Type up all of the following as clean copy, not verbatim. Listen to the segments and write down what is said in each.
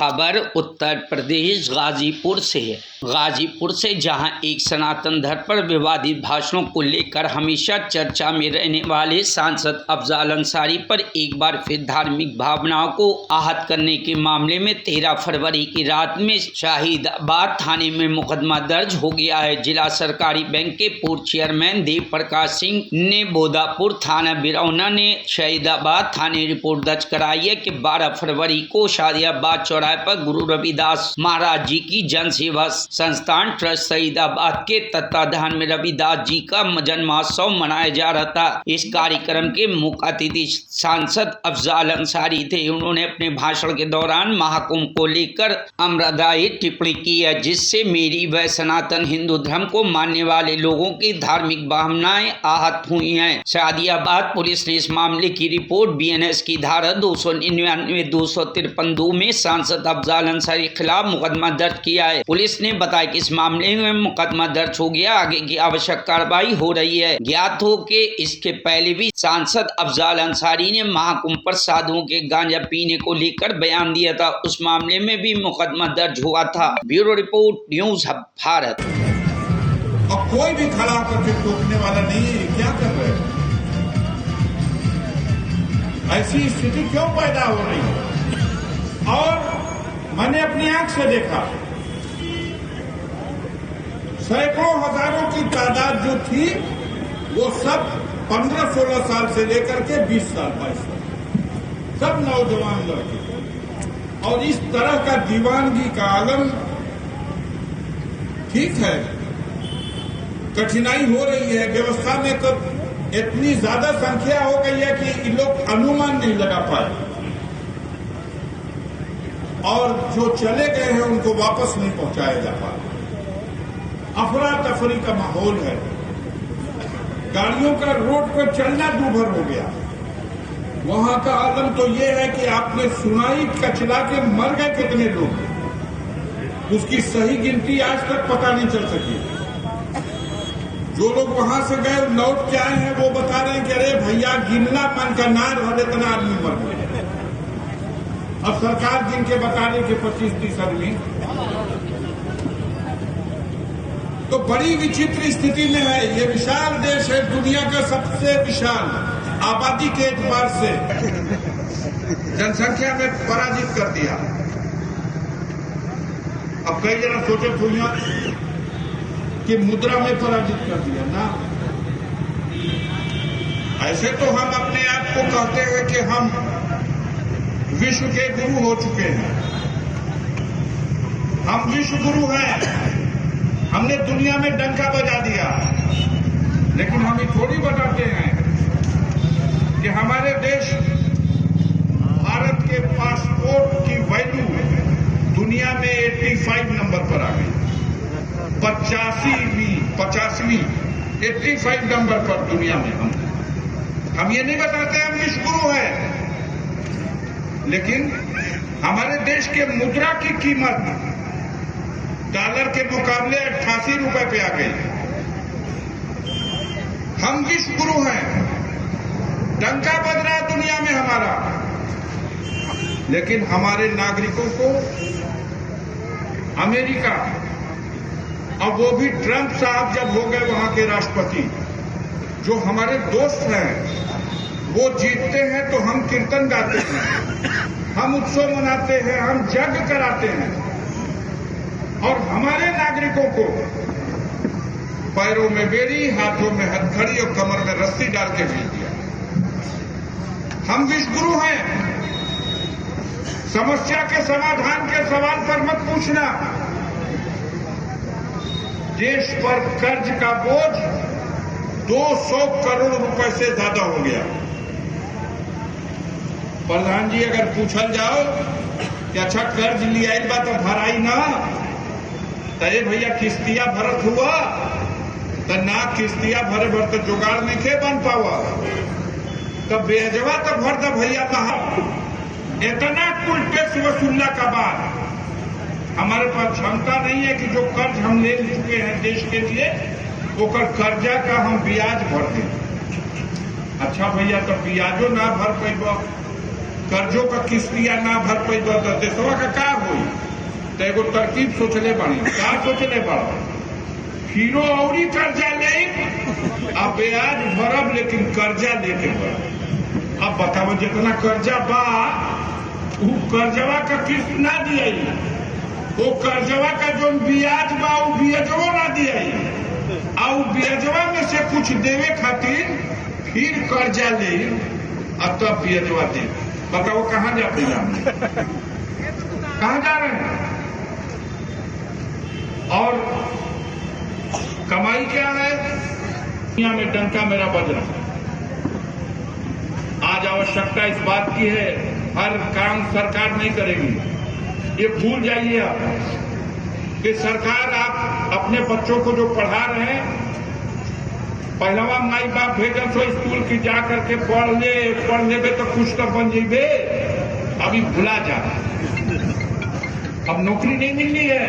खबर उत्तर प्रदेश गाजीपुर से है। गाजीपुर से जहां एक सनातन धर्म पर विवादित भाषणों को लेकर हमेशा चर्चा में रहने वाले सांसद अफजाल अंसारी पर एक बार फिर धार्मिक भावनाओं को आहत करने के मामले में 13 फरवरी की रात में शाहिदाबाद थाने में मुकदमा दर्ज हो गया है। जिला सरकारी बैंक के पूर्व चेयरमैन देव प्रकाश सिंह ने बोदापुर थाना बिरौना ने शाहिदाबाद थाने रिपोर्ट दर्ज कराई है कि 12 फरवरी को शाहिदाबाद चौराहे पर गुरु रविदास महाराज जी की जन सेवा संस्थान ट्रस्ट शाहिदाबाद के तत्वाधान में रविदास जी का जन्मोत्सव मनाया जा रहा था। इस कार्यक्रम के मुख्य अतिथि सांसद अफजाल अंसारी थे। उन्होंने अपने भाषण के दौरान महाकुंभ को लेकर आमरादायी टिप्पणी की है, जिससे मेरी व सनातन हिंदू धर्म को मानने वाले लोगों की धार्मिक भावनाएं आहत हुई हैं। शाहिदाबाद पुलिस ने इस मामले की रिपोर्ट बीएनएस की धारा 299, 253 में सांसद अफजाल अंसारी के खिलाफ मुकदमा दर्ज किया है। पुलिस ने बताया कि इस मामले में मुकदमा दर्ज हो गया, आगे की आवश्यक कार्रवाई हो रही है। ज्ञात हो कि इसके पहले भी सांसद अफजाल अंसारी ने महाकुंभ पर साधुओं के गांजा पीने को लेकर बयान दिया था। उस मामले में भी मुकदमा दर्ज हुआ था। Bureau report, news hub Bharat. और कोई भी खड़ा करके टोकने वाला नहीं है। क्या कर रहे हैं? ऐसी स्थिति क्यों पैदा हो रही है? और मैंने अपनी आंख से देखा, सैकड़ों हजारों की तादाद जो थी वो सब 15-16 साल से लेकर के 20 साल 22 साल, सब नौजवान लड़के। और इस तरह का दीवानगी का आलम, ठीक है, कठिनाई हो रही है व्यवस्था में, तो इतनी ज्यादा संख्या हो गई है कि इन लोग अनुमान नहीं लगा पाए, और जो चले गए हैं उनको वापस नहीं पहुंचाया जा पाया। अफरा तफरी का माहौल है, गाड़ियों का रोड पर चलना दूभर हो गया। वहां का आलम तो ये है कि आपने सुनाई कचला के मर गए कितने लोग, उसकी सही गिनती आज तक पता नहीं चल सकी। जो लोग वहां से गए लौट के आए हैं वो बता रहे हैं कि अरे भैया गिनना मन का ना रहा, इतना आदमी मर गए। अब सरकार जिनके बता रही कि 25-30 आदमी, तो बड़ी विचित्र स्थिति में है। ये विशाल देश है, दुनिया का सबसे विशाल आबादी के एतबार से जनसंख्या में पराजित कर दिया। अब कई जना सोचे दुनिया कि मुद्रा में पराजित कर दिया ना। ऐसे तो हम अपने आप को कहते हैं कि हम विश्व के गुरु हो चुके हैं, हम विश्व गुरु हैं, हमने दुनिया में डंका बजा दिया। लेकिन हम ये थोड़ी बताते हैं कि हमारे देश भारत के पासपोर्ट की वैल्यू दुनिया में 85 नंबर पर आ गई, 85वीं 85 नंबर पर दुनिया में। हम ये नहीं बताते हम विश्व गुरु हैं, लेकिन हमारे देश के मुद्रा की कीमत डॉलर के मुकाबले 88 रुपए पे आ गई। हम विश्व गुरु हैं, डंका बज रहा है दुनिया में हमारा, लेकिन हमारे नागरिकों को अमेरिका, अब वो भी ट्रंप साहब जब हो गए वहां के राष्ट्रपति, जो हमारे दोस्त हैं, वो जीतते हैं तो हम कीर्तन गाते हैं, हम उत्सव मनाते हैं, हम यज्ञ कराते हैं, और हमारे नागरिकों को पैरों में बेड़ी, हाथों में हथकड़ी और कमर में रस्सी डाल के भेज दिया। हम विश्व गुरु हैं। समस्या के समाधान के सवाल पर मत पूछना। देश पर कर्ज का बोझ 200 करोड़ रुपए से ज्यादा हो गया। प्रधान जी अगर पूछल जाओ कि अच्छा कर्ज लिया बा तो भराई ना, तय भैया किस्तिया भरत हुआ तो ना, किस्तिया भरे भर तो जुगाड़ में के बन पावा, तो बेजवा तो भर दो भैया कहा। इतना कुल टैक्स वसूलने का बाद हमारे पास क्षमता नहीं है कि जो कर्ज हम ले चुके हैं देश के लिए, वो कर्जा का हम ब्याज भर दें। अच्छा भैया तो ब्याजो ना भर पैबा कर्जों का किस्तिया ना भर पाई तो देशवा का होई। तो एगो तरकीब सोचले बड़ी, का सोचले बड़ा, फिरो औरी कर्जा ले आ ब्याज भरब, लेकिन कर्जा लेके बड़ा। अब बताओ जितना कर्जा बा उ कर्जवा का किस्त ना दिया, वो कर्जवा का जो ब्याज बा वो ब्याजवा ना दिया, और ब्याजवा में से कुछ देवे खातिर फिर कर्जा ले और तब ब्याजवा दे। बताओ कहाँ जाते हैं हम, कहाँ जा रहे हैं? और कमाई क्या है? दुनिया में डंका मेरा बज रहा है। आज आवश्यकता इस बात की है, हर काम सरकार नहीं करेगी। ये भूल जाइए आप कि सरकार आप अपने बच्चों को जो पढ़ा रहे हैं, पहलवा माई बाप भेजन सो स्कूल की जा करके पढ़ ले तो कुछ तो बन जाइबे, अभी भुला जा। अब नौकरी नहीं मिलनी है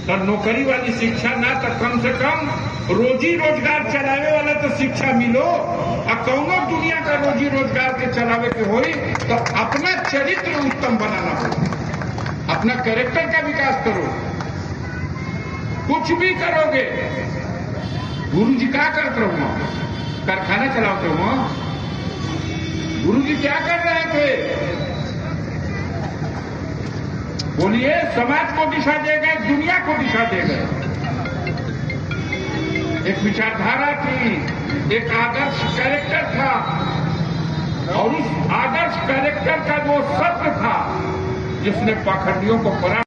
तो नौकरी वाली शिक्षा ना, तो कम से कम रोजी रोजगार चलावे वाला तो शिक्षा मिलो। और कौनो दुनिया का रोजी रोजगार के चलावे के होई तो अपना चरित्र उत्तम बनाना हो, अपना कैरेक्टर का विकास करो। कुछ भी करोगे, गुरु जी क्या करते हो? कारखाना चलाते हो? गुरु जी क्या कर रहे थे? बोलिए, समाज को दिशा देगा, दुनिया को दिशा देगा। एक विचारधारा थी, एक आदर्श कैरेक्टर था, और उस आदर्श कैरेक्टर का जो सत्य था जिसने पाखंडियों को परा